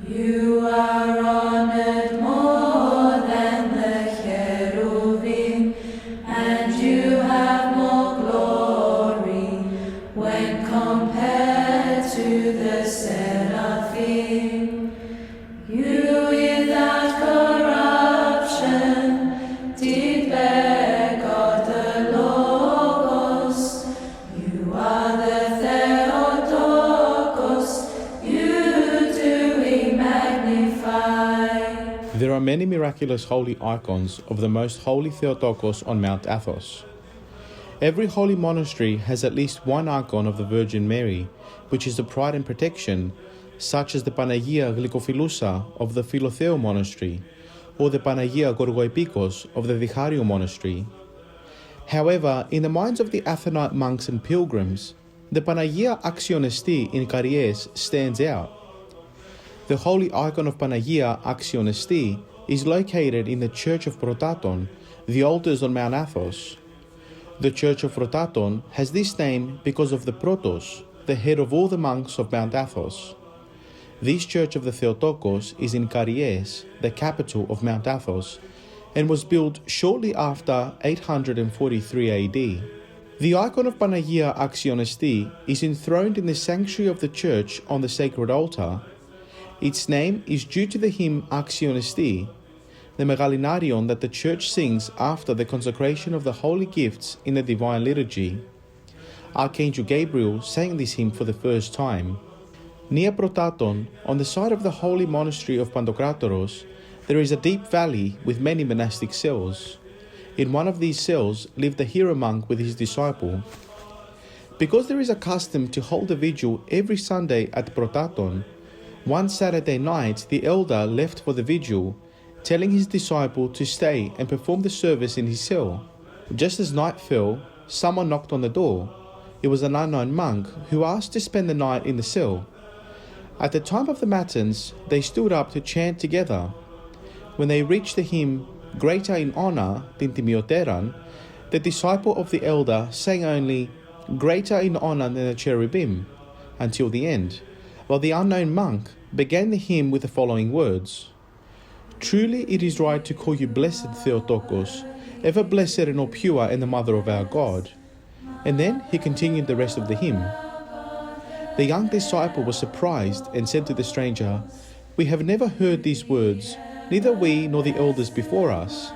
You are honored more than the cherubim, and you have more glory when compared to the seraphim. You without corruption did bear God the Logos. You are the Theotokos, you do we magnify. There are many miraculous holy icons of the most holy Theotokos on Mount Athos. Every holy monastery has at least one icon of the Virgin Mary, which is the pride and protection, such as the Panagia Glycophilousa of the Philotheo monastery, or the Panagia Gorgoepikos of the Vichario monastery. However, in the minds of the Athonite monks and pilgrims, the Panagia Axion Estin in Caries stands out. The holy icon of Panagia Axion Estin is located in the Church of Protaton, the altars on Mount Athos. The Church of Protaton has this name because of the Protos, the head of all the monks of Mount Athos. This Church of the Theotokos is in Caries, the capital of Mount Athos, and was built shortly after 843 AD. The icon of Panagia Axion Estin is enthroned in the sanctuary of the church on the sacred altar. Its name is due to the hymn Axion Estin, the Megalinarion that the church sings after the consecration of the holy gifts in the divine liturgy. Archangel Gabriel sang this hymn for the first time. Near Protaton, on the site of the holy monastery of Pantokratoros, there is a deep valley with many monastic cells. In one of these cells lived a hero monk with his disciple. Because there is a custom to hold a vigil every Sunday at Protaton, one Saturday night the elder left for the vigil, telling his disciple to stay and perform the service in his cell. Just as night fell, someone knocked on the door. It was an unknown monk who asked to spend the night in the cell. At the time of the matins, they stood up to chant together. When they reached the hymn, Greater in honor than Timioteran, the disciple of the elder sang only, Greater in honor than the cherubim, until the end, while the unknown monk began the hymn with the following words: Truly it is right to call you blessed Theotokos, ever blessed and all pure and the mother of our God. And then he continued the rest of the hymn. The young disciple was surprised and said to the stranger, We have never heard these words, neither we nor the elders before us.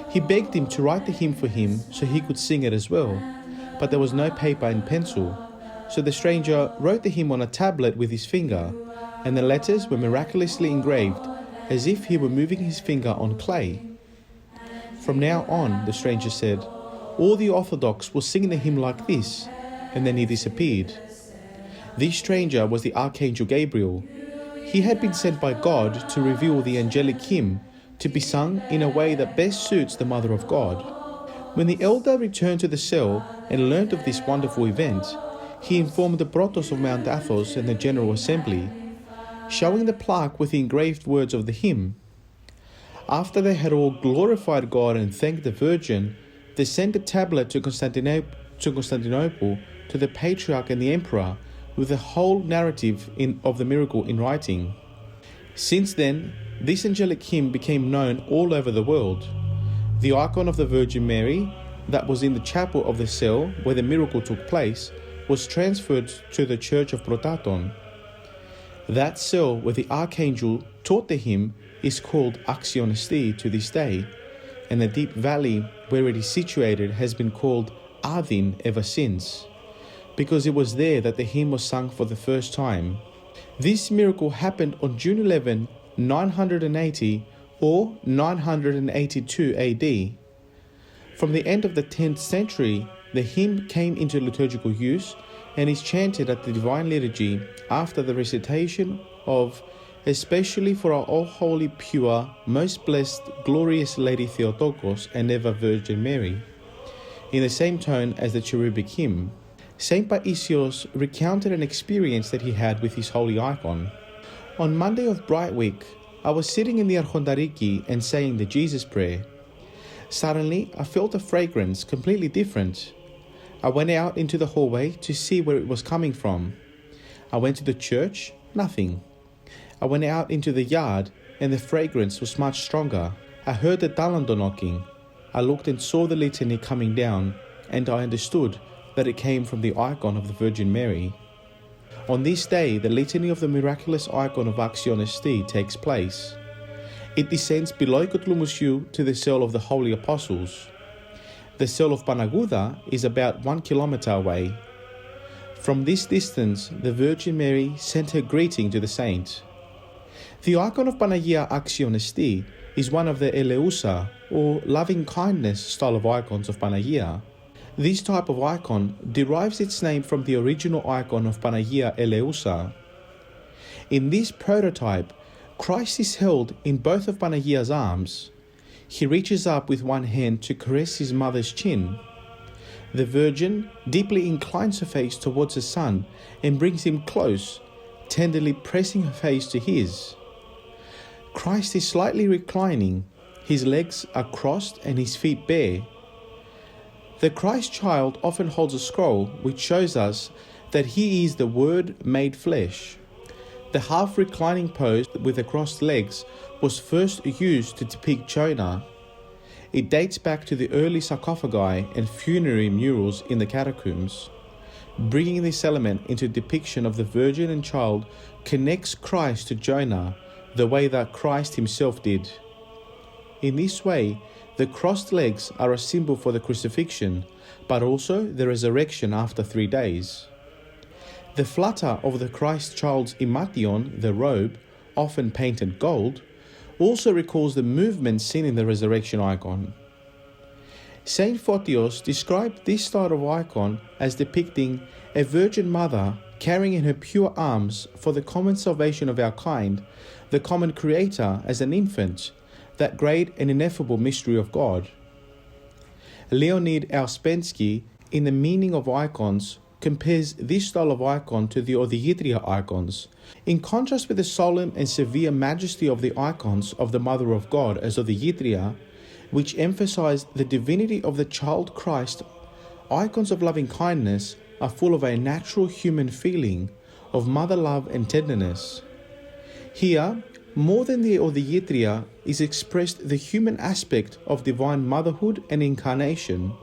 He begged him to write the hymn for him so he could sing it as well, but there was no paper and pencil. So the stranger wrote the hymn on a tablet with his finger, and the letters were miraculously engraved as if he were moving his finger on clay. From now on, the stranger said, all the Orthodox will sing the hymn like this, and then he disappeared. This stranger was the Archangel Gabriel. He had been sent by God to reveal the angelic hymn to be sung in a way that best suits the Mother of God. When the elder returned to the cell and learnt of this wonderful event, he informed the Protos of Mount Athos and the General Assembly, showing the plaque with the engraved words of the hymn. After they had all glorified God and thanked the Virgin, they sent a tablet to Constantinople to the Patriarch and the Emperor with the whole narrative of the miracle in writing. Since then, this angelic hymn became known all over the world. The icon of the Virgin Mary, that was in the chapel of the cell where the miracle took place, was transferred to the Church of Protaton. That cell where the Archangel taught the hymn is called Axion Estin to this day, and the deep valley where it is situated has been called Arvin ever since, because it was there that the hymn was sung for the first time. This miracle happened on June 11, 980 or 982 AD. From the end of the 10th century, the hymn came into liturgical use and is chanted at the Divine Liturgy after the recitation of especially for our all holy, pure, most blessed, glorious Lady Theotokos and ever Virgin Mary, in the same tone as the cherubic hymn. Saint Paisios recounted an experience that he had with his holy icon. On Monday of Bright Week, I was sitting in the Archontariki and saying the Jesus Prayer. Suddenly, I felt a fragrance completely different. I went out into the hallway to see where it was coming from. I went to the church, nothing. I went out into the yard, and the fragrance was much stronger. I heard the dalando knocking. I looked and saw the litany coming down, and I understood that it came from the icon of the Virgin Mary. On this day, the litany of the miraculous icon of Axion Estin takes place. It descends below Kutlumusyu to the cell of the Holy Apostles. The cell of Panaguda is about 1 kilometer away. From this distance, the Virgin Mary sent her greeting to the saint. The icon of Panagia Axion Estin is one of the Eleusa, or loving-kindness style of icons of Panagia. This type of icon derives its name from the original icon of Panagia Eleusa. In this prototype, Christ is held in both of Panagia's arms. He reaches up with one hand to caress his mother's chin. The Virgin deeply inclines her face towards the Son and brings him close, tenderly pressing her face to his. Christ is slightly reclining, his legs are crossed and his feet bare. The Christ child often holds a scroll which shows us that he is the Word made flesh. The half-reclining pose with the crossed legs was first used to depict Jonah. It dates back to the early sarcophagi and funerary murals in the catacombs. Bringing this element into depiction of the Virgin and Child connects Christ to Jonah the way that Christ himself did. In this way, the crossed legs are a symbol for the crucifixion, but also the resurrection after 3 days. The flutter of the Christ child's imation, the robe, often painted gold, also recalls the movement seen in the resurrection icon. Saint Photios described this style of icon as depicting a Virgin Mother carrying in her pure arms for the common salvation of our kind, the common Creator as an infant, that great and ineffable mystery of God. Leonid Ouspensky, in The Meaning of Icons, compares this style of icon to the Orthodox icons. In contrast with the solemn and severe majesty of the icons of the Mother of God as Orthodox, which emphasize the divinity of the child Christ, icons of loving kindness are full of a natural human feeling of mother love and tenderness. Here, more than the Orthodox, is expressed the human aspect of divine motherhood and incarnation.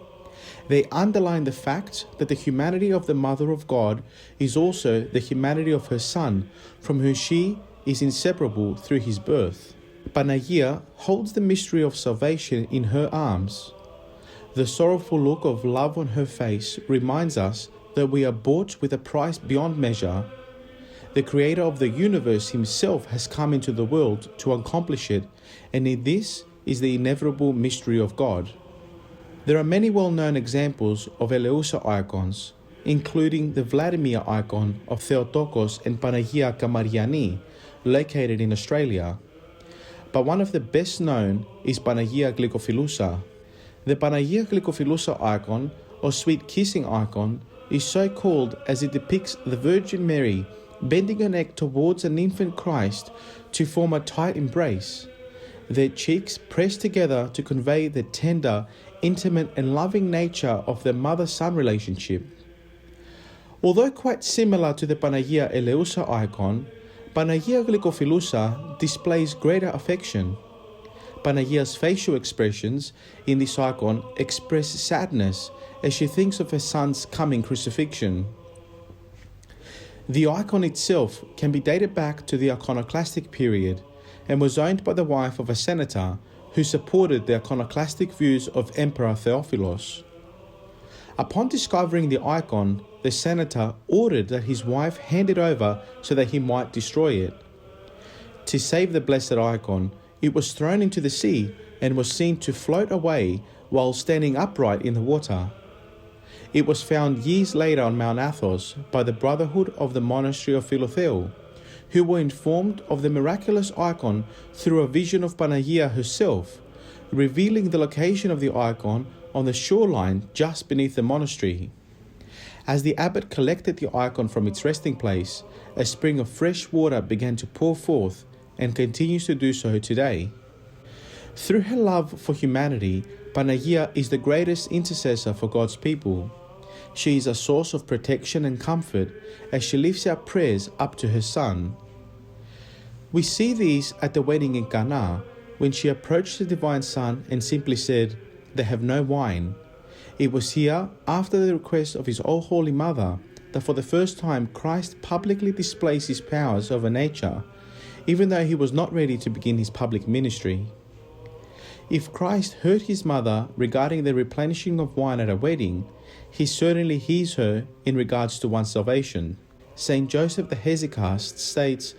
They underline the fact that the humanity of the Mother of God is also the humanity of her Son, from whom she is inseparable through his birth. Panagia holds the mystery of salvation in her arms. The sorrowful look of love on her face reminds us that we are bought with a price beyond measure. The Creator of the universe himself has come into the world to accomplish it, and in this is the inevitable mystery of God. There are many well-known examples of Eleusa icons, including the Vladimir icon of Theotokos and Panagia Kamariani, located in Australia. But one of the best known is Panagia Glycophilusa. The Panagia Glycophilusa icon, or sweet kissing icon, is so called as it depicts the Virgin Mary bending her neck towards an infant Christ to form a tight embrace, their cheeks pressed together to convey the tender, intimate and loving nature of the mother-son relationship. Although quite similar to the Panagia Eleusa icon, Panagia Glycophilusa displays greater affection. Panagia's facial expressions in this icon express sadness as she thinks of her son's coming crucifixion. The icon itself can be dated back to the iconoclastic period and was owned by the wife of a senator who supported the iconoclastic views of Emperor Theophilos. Upon discovering the icon, the senator ordered that his wife hand it over so that he might destroy it. To save the blessed icon, it was thrown into the sea and was seen to float away while standing upright in the water. It was found years later on Mount Athos by the Brotherhood of the Monastery of Philotheo, who were informed of the miraculous icon through a vision of Panagia herself, revealing the location of the icon on the shoreline just beneath the monastery. As the abbot collected the icon from its resting place, a spring of fresh water began to pour forth and continues to do so today. Through her love for humanity, Panagia is the greatest intercessor for God's people. She is a source of protection and comfort as she lifts our prayers up to her Son. We see these at the wedding in Cana, when she approached the Divine Son and simply said, "They have no wine." It was here, after the request of his all-holy mother, that for the first time Christ publicly displays his powers over nature, even though he was not ready to begin his public ministry. If Christ heard his mother regarding the replenishing of wine at a wedding, he certainly hears her in regards to one's salvation. Saint Joseph the Hesychast states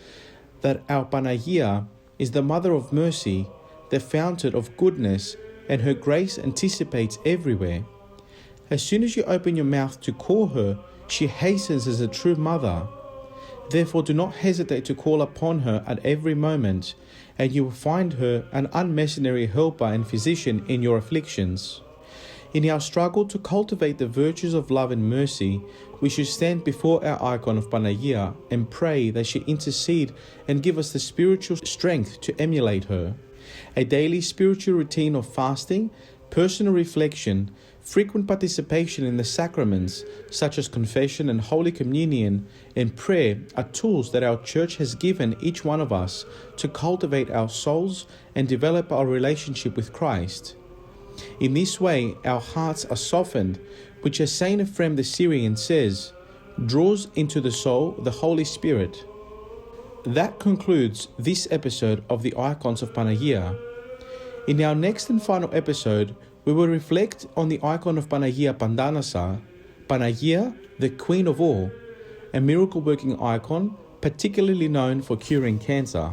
that our Panagia is the mother of mercy, the fountain of goodness, and her grace anticipates everywhere. As soon as you open your mouth to call her, she hastens as a true mother. Therefore do not hesitate to call upon her at every moment, and you will find her an unmercenary helper and physician in your afflictions. In our struggle to cultivate the virtues of love and mercy, we should stand before our icon of Panagia and pray that she intercede and give us the spiritual strength to emulate her. A daily spiritual routine of fasting, personal reflection, frequent participation in the sacraments, such as confession and Holy Communion, and prayer are tools that our Church has given each one of us to cultivate our souls and develop our relationship with Christ. In this way, our hearts are softened, which, as Saint Ephrem the Syrian says, draws into the soul the Holy Spirit. That concludes this episode of the Icons of Panagia. In our next and final episode, we will reflect on the icon of Panagia Pandanasa, Panagia, the Queen of all, a miracle-working icon particularly known for curing cancer.